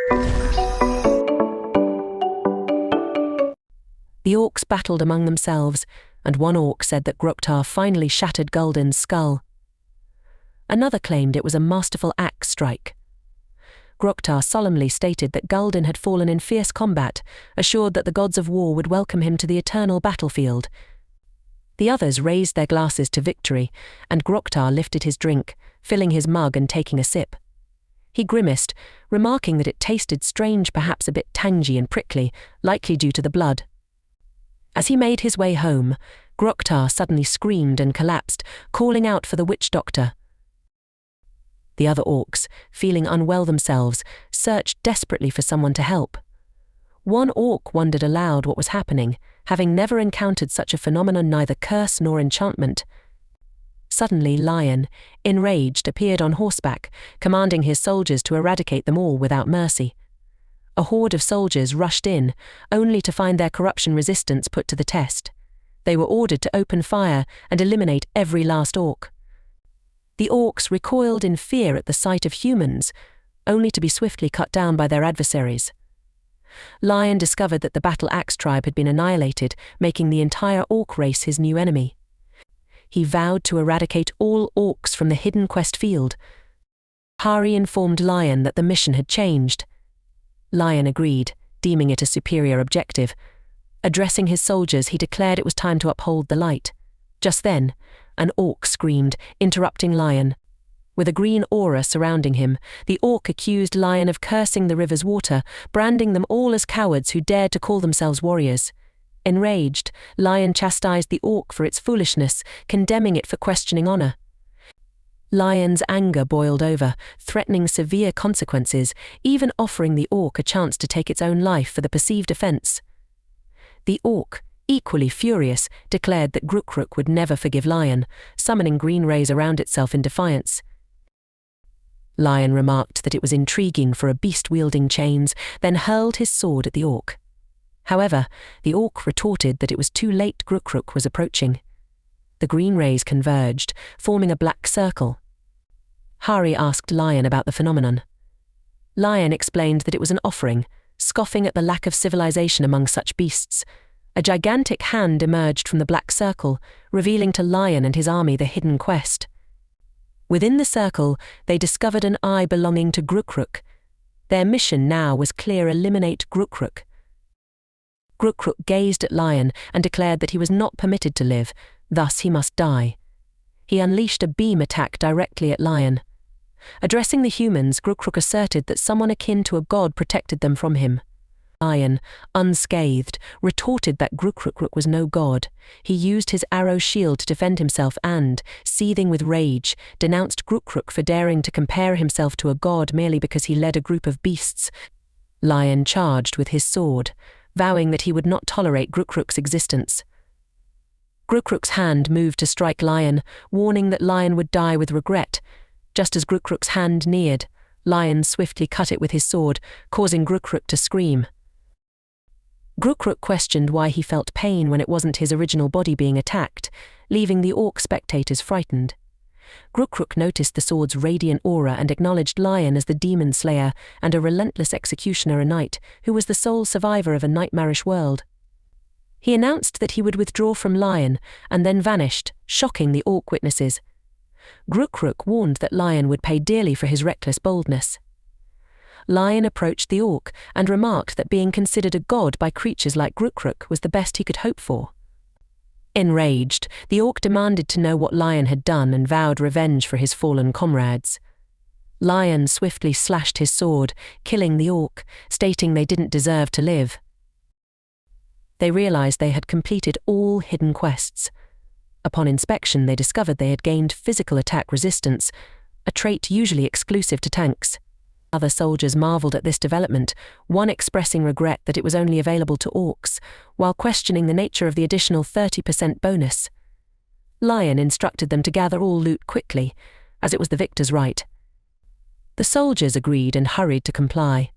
The orcs battled among themselves, and one orc said that Groktar finally shattered Gul'dan's skull. Another claimed it was a masterful axe strike. Groktar solemnly stated that Gul'dan had fallen in fierce combat, assured that the gods of war would welcome him to the eternal battlefield. The others raised their glasses to victory, and Groktar lifted his drink, filling his mug and taking a sip. He grimaced, remarking that it tasted strange, perhaps a bit tangy and prickly, likely due to the blood. As he made his way home, Groktar suddenly screamed and collapsed, calling out for the witch doctor. The other orcs, feeling unwell themselves, searched desperately for someone to help. One orc wondered aloud what was happening, having never encountered such a phenomenon, neither curse nor enchantment. Suddenly Lion, enraged, appeared on horseback, commanding his soldiers to eradicate them all without mercy. A horde of soldiers rushed in, only to find their corruption resistance put to the test. They were ordered to open fire and eliminate every last orc. The orcs recoiled in fear at the sight of humans, only to be swiftly cut down by their adversaries. Lion discovered that the Battle Axe tribe had been annihilated, making the entire orc race his new enemy. He vowed to eradicate all orcs from the hidden quest field. Hari informed Lion that the mission had changed. Lion agreed, deeming it a superior objective. Addressing his soldiers, he declared it was time to uphold the light. Just then, an orc screamed, interrupting Lion. With a green aura surrounding him, the orc accused Lion of cursing the river's water, branding them all as cowards who dared to call themselves warriors. Enraged, Lion chastised the orc for its foolishness, condemning it for questioning honor. Lion's anger boiled over, threatening severe consequences, even offering the orc a chance to take its own life for the perceived offense. The orc, equally furious, declared that Grukruk would never forgive Lion, summoning green rays around itself in defiance. Lion remarked that it was intriguing for a beast wielding chains, then hurled his sword at the orc. However, the orc retorted that it was too late. Grukruk was approaching. The green rays converged, forming a black circle. Hari asked Lion about the phenomenon. Lion explained that it was an offering, scoffing at the lack of civilization among such beasts. A gigantic hand emerged from the black circle, revealing to Lion and his army the hidden quest. Within the circle, they discovered an eye belonging to Grukruk. Their mission now was clear: eliminate Grukruk. Grukruk gazed at Lion and declared that he was not permitted to live, thus he must die. He unleashed a beam attack directly at Lion. Addressing the humans, Grukruk asserted that someone akin to a god protected them from him. Lion, unscathed, retorted that Grukruk was no god. He used his arrow shield to defend himself and, seething with rage, denounced Grukruk for daring to compare himself to a god merely because he led a group of beasts. Lion charged with his sword, vowing that he would not tolerate Grukruk's existence. Grukruk's hand moved to strike Lion, warning that Lion would die with regret. Just as Grukruk's hand neared, Lion swiftly cut it with his sword, causing Grukruk to scream. Grukruk questioned why he felt pain when it wasn't his original body being attacked, leaving the orc spectators frightened. Grukruk noticed the sword's radiant aura and acknowledged Lion as the demon slayer and a relentless executioner, a knight who was the sole survivor of a nightmarish world. He announced that he would withdraw from Lion and then vanished, shocking the orc witnesses. Grukruk warned that Lion would pay dearly for his reckless boldness. Lion approached the orc and remarked that being considered a god by creatures like Grukruk was the best he could hope for. Enraged, the orc demanded to know what Lion had done and vowed revenge for his fallen comrades. Lion swiftly slashed his sword, killing the orc, stating they didn't deserve to live. They realized they had completed all hidden quests. Upon inspection, they discovered they had gained physical attack resistance, a trait usually exclusive to tanks. Other soldiers marveled at this development, one expressing regret that it was only available to orcs, while questioning the nature of the additional 30% bonus. Lion instructed them to gather all loot quickly, as it was the victor's right. The soldiers agreed and hurried to comply.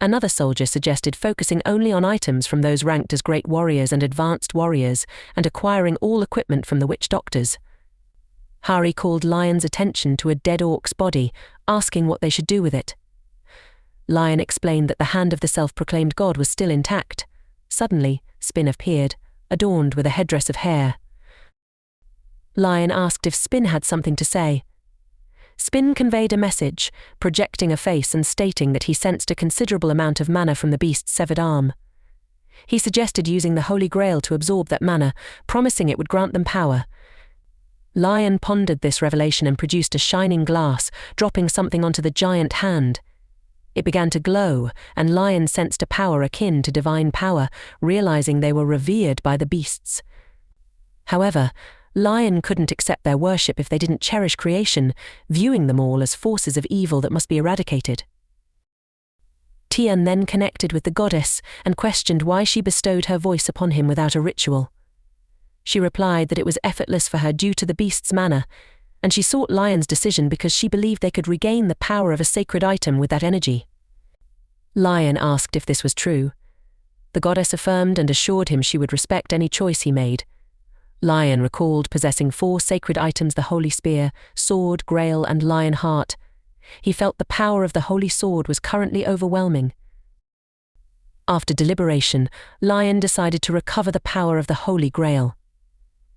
Another soldier suggested focusing only on items from those ranked as great warriors and advanced warriors, and acquiring all equipment from the witch doctors. Hari called Lion's attention to a dead orc's body, asking what they should do with it. Lion explained that the hand of the self-proclaimed god was still intact. Suddenly, Spin appeared, adorned with a headdress of hair. Lion asked if Spin had something to say. Spin conveyed a message, projecting a face and stating that he sensed a considerable amount of mana from the beast's severed arm. He suggested using the Holy Grail to absorb that mana, promising it would grant them power. Lion pondered this revelation and produced a shining glass, dropping something onto the giant hand. It began to glow, and Lion sensed a power akin to divine power, realizing they were revered by the beasts. However, Lion couldn't accept their worship if they didn't cherish creation, viewing them all as forces of evil that must be eradicated. Tian then connected with the goddess and questioned why she bestowed her voice upon him without a ritual. She replied that it was effortless for her due to the beast's mana, and she sought Lion's decision because she believed they could regain the power of a sacred item with that energy. Lion asked if this was true. The goddess affirmed and assured him she would respect any choice he made. Lion recalled possessing 4 sacred items: the Holy Spear, Sword, Grail, and Lion Heart. He felt the power of the Holy Sword was currently overwhelming. After deliberation, Lion decided to recover the power of the Holy Grail.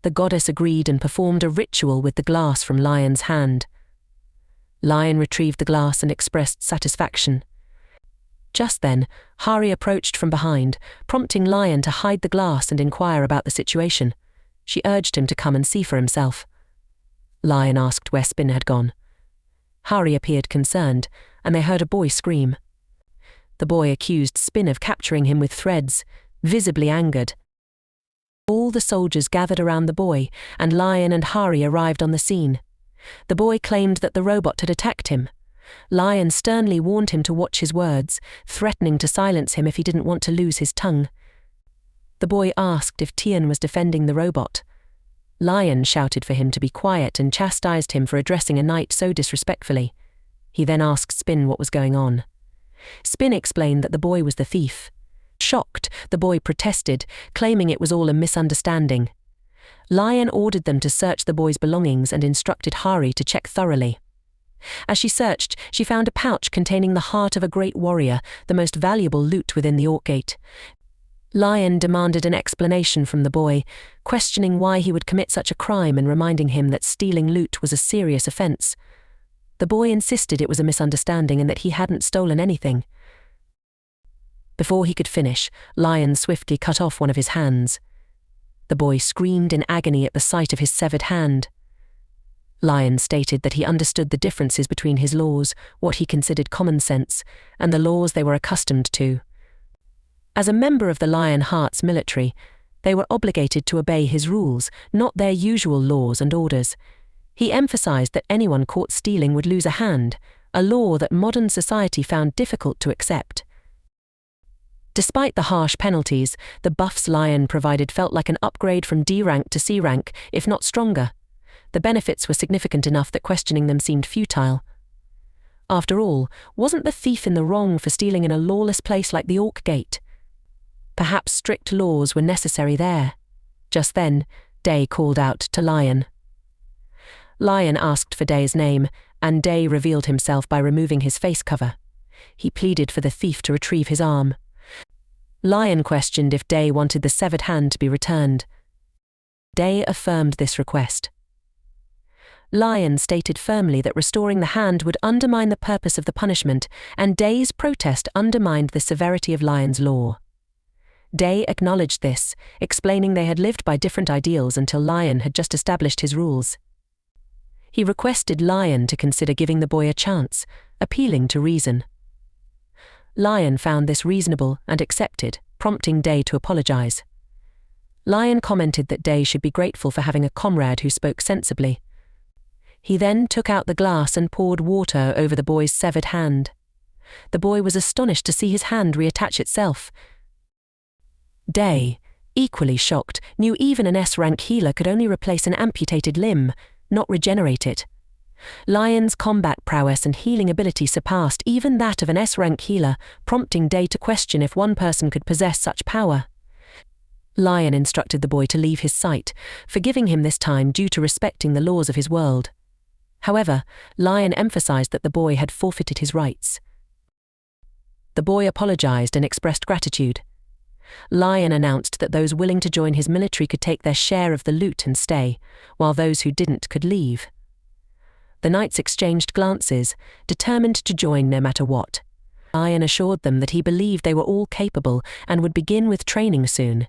The goddess agreed and performed a ritual with the glass from Lion's hand. Lion retrieved the glass and expressed satisfaction. Just then, Hari approached from behind, prompting Lion to hide the glass and inquire about the situation. She urged him to come and see for himself. Lion asked where Spin had gone. Hari appeared concerned, and they heard a boy scream. The boy accused Spin of capturing him with threads, visibly angered. All the soldiers gathered around the boy, and Lion and Hari arrived on the scene. The boy claimed that the robot had attacked him. Lion sternly warned him to watch his words, threatening to silence him if he didn't want to lose his tongue. The boy asked if Tian was defending the robot. Lion shouted for him to be quiet and chastised him for addressing a knight so disrespectfully. He then asked Spin what was going on. Spin explained that the boy was the thief. Shocked, the boy protested, claiming it was all a misunderstanding. Lion ordered them to search the boy's belongings and instructed Hari to check thoroughly. As she searched, she found a pouch containing the heart of a great warrior, the most valuable loot within the Orc Gate. Lion demanded an explanation from the boy, questioning why he would commit such a crime and reminding him that stealing loot was a serious offense. The boy insisted it was a misunderstanding and that he hadn't stolen anything. Before he could finish, Lion swiftly cut off one of his hands. The boy screamed in agony at the sight of his severed hand. Lion stated that he understood the differences between his laws, what he considered common sense, and the laws they were accustomed to. As a member of the Lion Heart's military, they were obligated to obey his rules, not their usual laws and orders. He emphasized that anyone caught stealing would lose a hand, a law that modern society found difficult to accept. Despite the harsh penalties, the buffs Lion provided felt like an upgrade from D rank to C rank, if not stronger. The benefits were significant enough that questioning them seemed futile. After all, wasn't the thief in the wrong for stealing in a lawless place like the Orc Gate? Perhaps strict laws were necessary there. Just then, Day called out to Lion. Lion asked for Day's name, and Day revealed himself by removing his face cover. He pleaded for the thief to retrieve his arm. Lion questioned if Day wanted the severed hand to be returned. Day affirmed this request. Lion stated firmly that restoring the hand would undermine the purpose of the punishment, and Day's protest undermined the severity of Lion's law. Day acknowledged this, explaining they had lived by different ideals until Lion had just established his rules. He requested Lion to consider giving the boy a chance, appealing to reason. Lion found this reasonable and accepted, prompting Day to apologize. Lion commented that Day should be grateful for having a comrade who spoke sensibly. He then took out the glass and poured water over the boy's severed hand. The boy was astonished to see his hand reattach itself. Day, equally shocked, knew even an S-rank healer could only replace an amputated limb, not regenerate it. Lion's combat prowess and healing ability surpassed even that of an S-rank healer, prompting Day to question if one person could possess such power. Lion instructed the boy to leave his sight, forgiving him this time due to respecting the laws of his world. However, Lion emphasized that the boy had forfeited his rights. The boy apologized and expressed gratitude. Lion announced that those willing to join his military could take their share of the loot and stay, while those who didn't could leave. The knights exchanged glances, determined to join no matter what. Lion assured them that he believed they were all capable and would begin with training soon.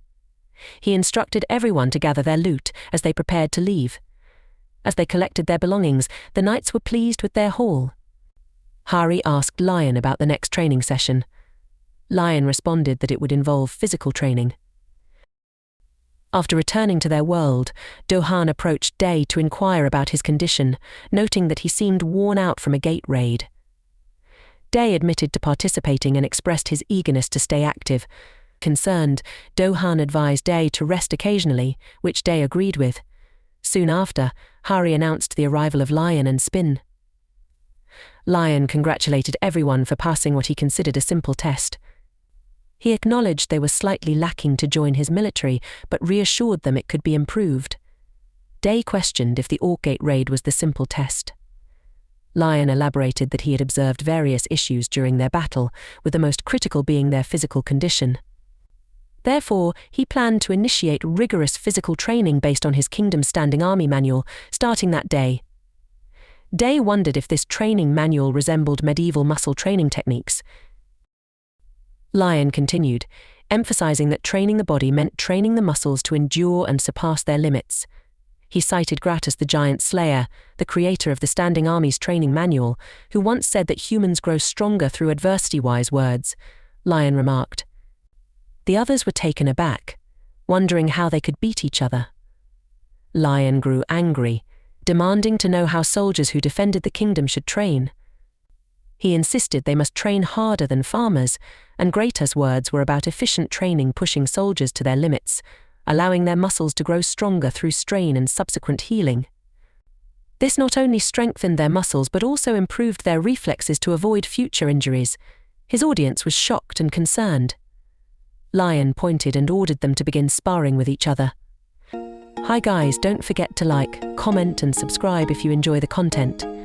He instructed everyone to gather their loot as they prepared to leave. As they collected their belongings, the knights were pleased with their haul. Hari asked Lion about the next training session. Lion responded that it would involve physical training. After returning to their world, Do-han approached Day to inquire about his condition, noting that he seemed worn out from a gate raid. Day admitted to participating and expressed his eagerness to stay active. Concerned, Do-han advised Day to rest occasionally, which Day agreed with. Soon after, Hari announced the arrival of Lion and Spin. Lion congratulated everyone for passing what he considered a simple test. He acknowledged they were slightly lacking to join his military, but reassured them it could be improved. Day questioned if the Orkgate raid was the simple test. Lion elaborated that he had observed various issues during their battle, with the most critical being their physical condition. Therefore, he planned to initiate rigorous physical training based on his Kingdom's Standing Army manual, starting that day. Day wondered if this training manual resembled medieval muscle training techniques. Lion continued, emphasizing that training the body meant training the muscles to endure and surpass their limits. He cited Gratus the Giant Slayer, the creator of the Standing Army's training manual, who once said that humans grow stronger through adversity-wise words. Lion remarked. The others were taken aback, wondering how they could beat each other. Lion grew angry, demanding to know how soldiers who defended the kingdom should train. He insisted they must train harder than farmers, and Gratus' words were about efficient training pushing soldiers to their limits, allowing their muscles to grow stronger through strain and subsequent healing. This not only strengthened their muscles but also improved their reflexes to avoid future injuries. His audience was shocked and concerned. Lion pointed and ordered them to begin sparring with each other. Hi guys, don't forget to like, comment and subscribe if you enjoy the content.